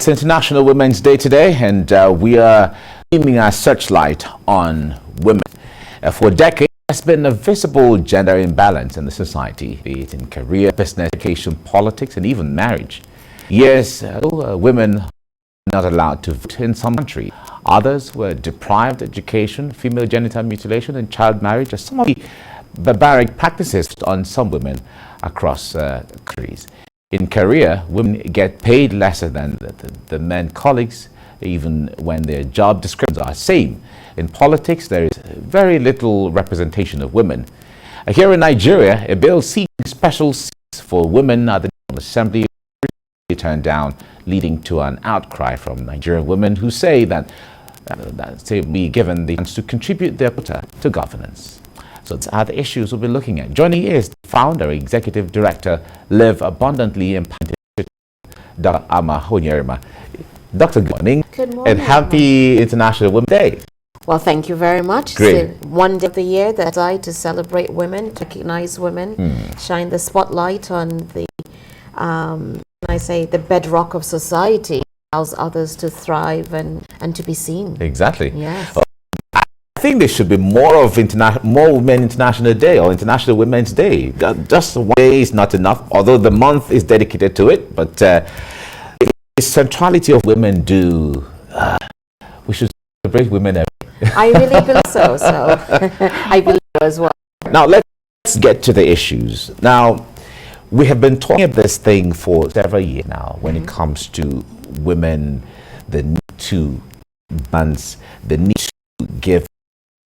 It's International Women's Day today, and we are aiming our searchlight on women. For decades, there's been a visible gender imbalance in the society, be it in career, business, education, politics, and even marriage. Yes, women are not allowed to vote in some countries. Others were deprived education, female genital mutilation, and child marriage are some of the barbaric practices on some women across countries. In career, women get paid lesser than the men colleagues, even when their job descriptions are the same. In politics, there is very little representation of women. Here in Nigeria, a bill seeking special seats for women at the Assembly turned down, leading to an outcry from Nigerian women who say that they be given the chance to contribute their quota to governance. So these are the issues we'll be looking at. Joining is the founder, executive director, Live Abundantly Impacted, Dr. Ama Honyerima. Doctor, good morning. Good morning. And happy International Women's Day. Well, thank you very much. Great. It's one day of the year that I to celebrate women, to recognize women, shine the spotlight on the, the bedrock of society, allows others to thrive and to be seen. Exactly. Yes. I think there should be more Women International Day or International Women's Day. Just one day is not enough, although the month is dedicated to it. But the centrality of women we should celebrate women every day. I really believe so. I believe so as well. Now let's get to the issues. Now, we have been talking about this thing for several years now when it comes to women, the need to balance, the need to give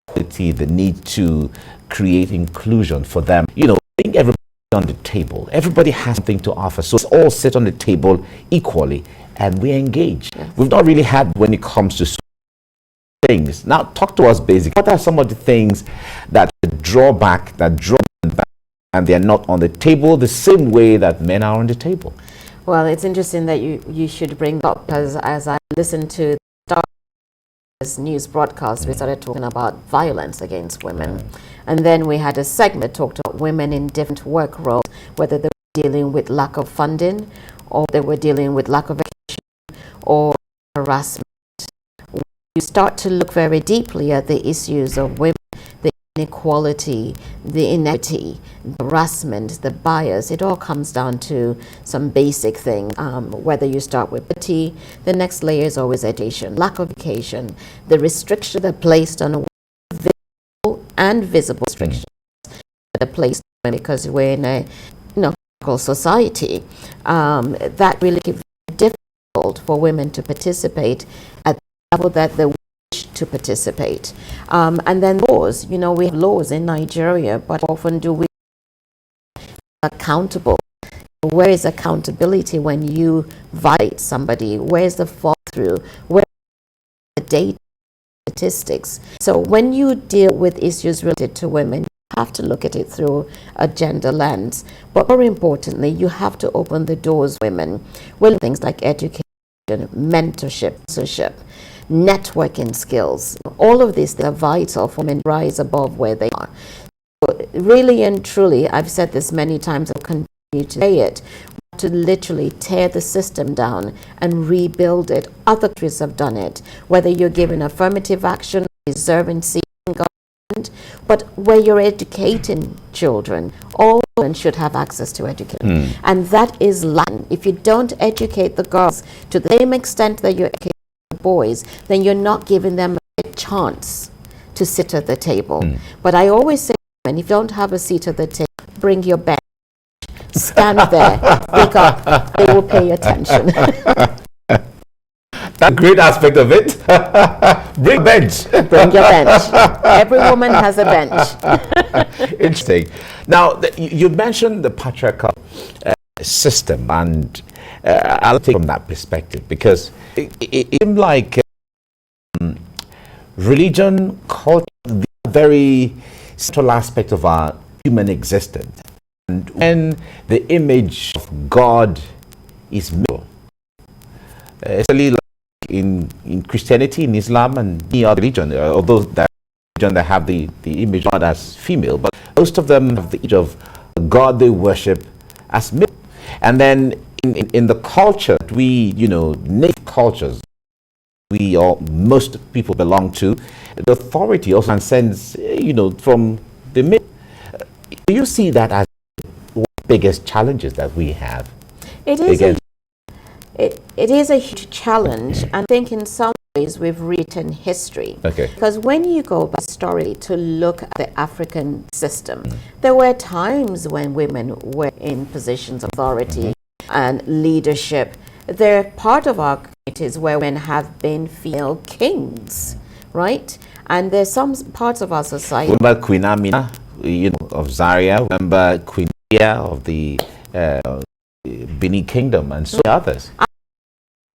equality, the need to create inclusion for them. You know, bring everybody on the table. Everybody has something to offer. So let's all sit on the table equally and we engage. Yes. We've not really had when it comes to things. Now, talk to us basically. What are some of the things that draw them back, and they're not on the table the same way that men are on the table? Well, it's interesting that you should bring that up, because as I listened to this news broadcast, we started talking about violence against women. And then we had a segment that talked about women in different work roles, whether they were dealing with lack of funding, or they were dealing with lack of education, or harassment. You start to look very deeply at the issues of women, the inequality, the inequity, the harassment, the bias. It all comes down to some basic thing. Whether you start with poverty, the next layer is always education, lack of education, the restrictions that are placed on women, visible and visible restrictions that are placed on women, because we're in a society that really makes it difficult for women to participate at the level that they wish to participate. And then laws, we have laws in Nigeria, but often do we accountable? Where is accountability when you violate somebody? Where is the follow through? Where is the data, statistics? So when you deal with issues related to women, have to look at it through a gender lens, but more importantly, you have to open the doors women with things like education, mentorship, sponsorship, networking skills. All of these are vital for women to rise above where they are. So really and truly, I've said this many times, I'll continue to say it, to literally tear the system down and rebuild it. Other countries have done it, whether you're given affirmative action, deserving seat in government, but where you're educating children, all children should have access to education. And that is lacking. If you don't educate the girls to the same extent that you educate the boys, then you're not giving them a chance to sit at the table. But I always say, if you don't have a seat at the table, bring your bench. Stand there, speak up, they will pay attention. That's a great aspect of it. Bring a bench. Bring your bench. Every woman has a bench. Interesting. Now, you mentioned the patriarchal system, and I'll take from that perspective, because it seems like religion, culture, the very central aspect of our human existence. And when the image of God is mirrored, especially like in Christianity, in Islam, and any other religion, although that religion that have the image of God as female, but most of them have the image of God they worship as male. And then in the culture, native cultures, we or most people belong to, the authority also transcends, from the mid. Do you see that as one of the biggest challenges that we have? It is it is a huge challenge. I think in some ways we've written history. Okay. Because when you go back story to look at the African system, there were times when women were in positions of authority and leadership. They're part of our communities where women have been female kings, right? And there's some parts of our society. Remember Queen Amina, of Zaria. Remember Queen Leah of the Benin Kingdom, and so others.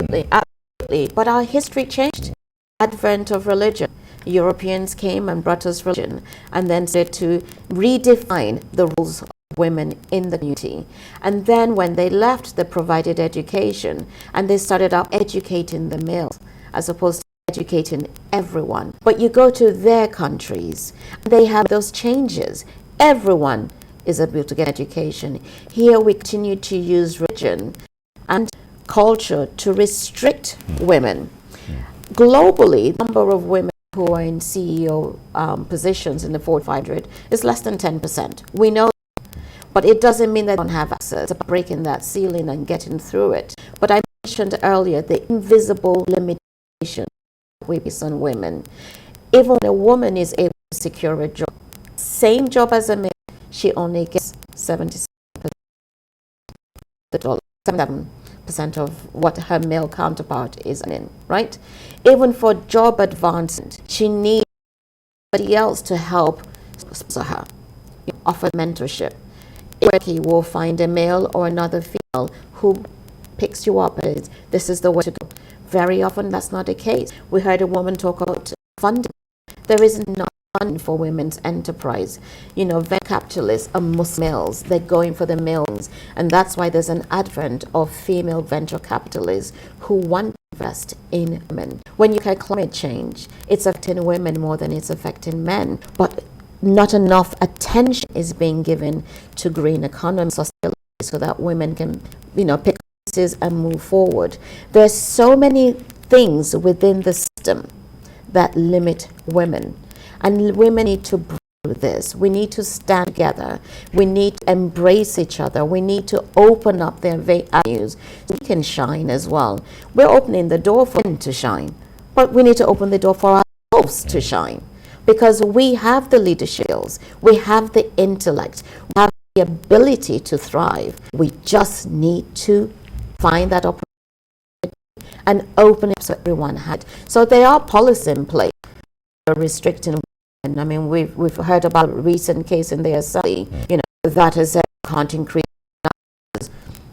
Absolutely. But our history changed. Advent of religion. Europeans came and brought us religion, and then started to redefine the roles of women in the community. And then when they left, they provided education, and they started out educating the males as opposed to educating everyone. But you go to their countries, they have those changes. Everyone is able to get education. Here we continue to use religion and culture to restrict women. Globally, the number of women who are in CEO positions in the Fortune 500 is less than 10%. We know, but it doesn't mean they don't have access. It's about breaking that ceiling and getting through it. But I mentioned earlier the invisible limitation we place on women. Even when a woman is able to secure a job, same job as a man, she only gets 77% of what her male counterpart is in, right? Even for job advancement, she needs somebody else to help sponsor her, offer mentorship. He will find a male or another female who picks you up and says, this is the way to go. Very often that's not the case. We heard a woman talk about funding. There is not funding for women's enterprise. Venture capitalists are most males. They're going for the males. And that's why there's an advent of female venture capitalists who want to invest in women. When you look at climate change, it's affecting women more than it's affecting men. But not enough attention is being given to green economy sustainability so that women can, pick up and move forward. There's so many things within the system that limit women. And women need to break through this. We need to stand together. We need to embrace each other. We need to open up their avenues so we can shine as well. We're opening the door for men to shine, but we need to open the door for ourselves to shine, because we have the leadership skills, we have the intellect, we have the ability to thrive. We just need to find that opportunity and open it so everyone had. So there are policies in place restricting women. I mean, we've heard about a recent case in the assembly, that is can't increase numbers.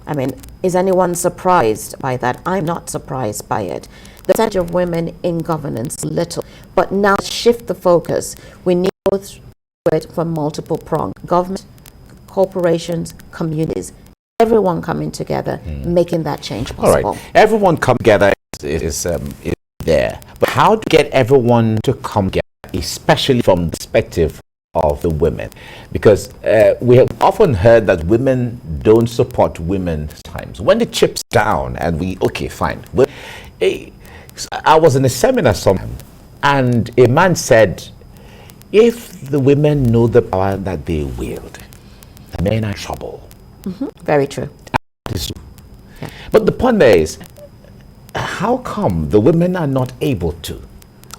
I mean, is anyone surprised by that? I'm not surprised by it. The percentage of women in governance is little, but now shift the focus. We need to go through it from multiple prongs: government, corporations, communities, everyone coming together, making that change possible. All right, everyone come together is there, but how to get everyone to come together, especially from the perspective of the women? Because we have often heard that women don't support women times. When the chips down and okay, fine. I was in a seminar somewhere, and a man said, if the women know the power that they wield, the men are in trouble. Very true. Yeah. But the point there is, how come the women are not able to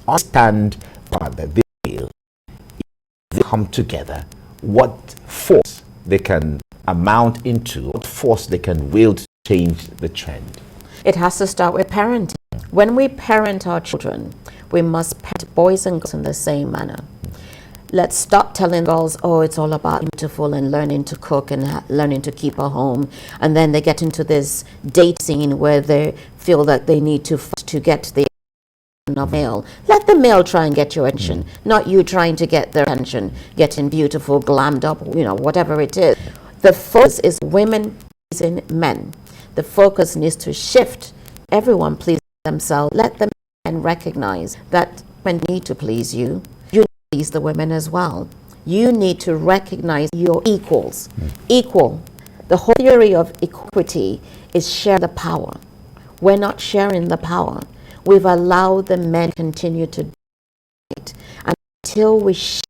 understand power that they wield? If they come together, what force they can amount into, what force they can wield to change the trend? It has to start with parenting. When we parent our children, we must parent boys and girls in the same manner. Let's stop telling girls, oh, it's all about beautiful and learning to cook and learning to keep a home. And then they get into this date scene where they feel that they need to fight to get the attention of male. Let the male try and get your attention, not you trying to get their attention, getting beautiful, glammed up, whatever it is. The focus is women pleasing men. The focus needs to shift. Everyone please themselves. Let them recognize that men need to please you. You need to please the women as well. You need to recognize your equals. Equal. The whole theory of equity is share the power. We're not sharing the power. We've allowed the men continue to do it. Until we shift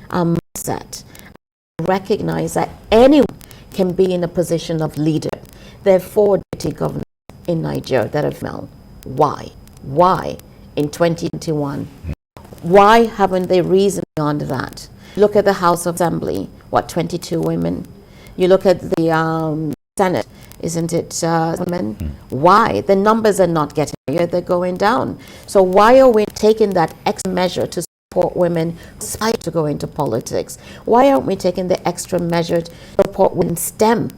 our mindset, recognize that anyone can be in a position of leadership. There are 4 deputy governors in Nigeria that are female. Why? Why in 2021? Why haven't they reasoned beyond that? Look at the House of Assembly, 22 women? You look at the Senate, isn't it women? Why? The numbers are not getting higher, they're going down. So why are we taking that extra measure to support women despite to go into politics? Why aren't we taking the extra measure to support women in STEM?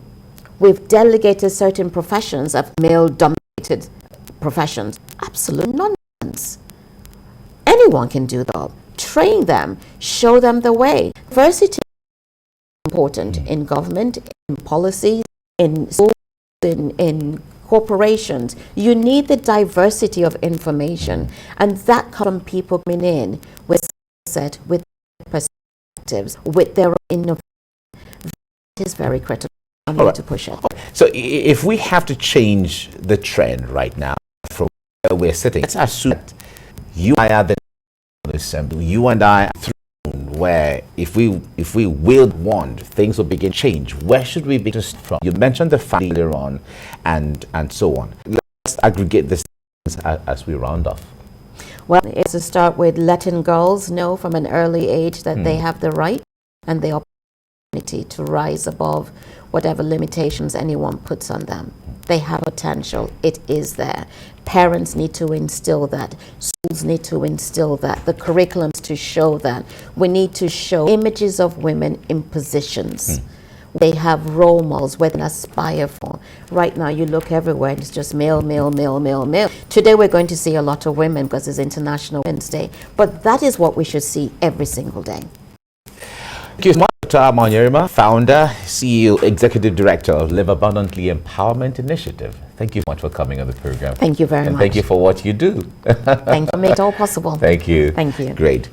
We've delegated certain professions of male-dominated professions. Absolute nonsense. Anyone can do that. Train them, show them the way. Diversity is important in government, in policies, in schools, in corporations. You need the diversity of information, and that comes from people coming in with set, with perspectives, with their own innovation. That is very critical. I'm going to push it. So if we have to change the trend right now from where we're sitting, let's assume that you and I are the assembly, you and I are through, where if we wield wand, things will begin to change. Where should we begin from? You mentioned the family later on, and so on. Let's aggregate this as we round off. Well, it's to start with letting girls know from an early age that they have the right and the opportunity to rise above whatever limitations anyone puts on them. They have potential. It is there. Parents need to instill that. Schools need to instill that. The curriculums to show that. We need to show images of women in positions. They have role models where they aspire for. Right now, you look everywhere, and it's just male, male, male, male, male. Today, we're going to see a lot of women because it's International Women's Day. But that is what we should see every single day. Thank you so much, Dr. Amanyerima, founder, CEO, Executive Director of Live Abundantly Empowerment Initiative. Thank you so much for coming on the program. Thank you very much. And thank you for what you do. Thank you for making it all possible. Thank you. Thank you. Great.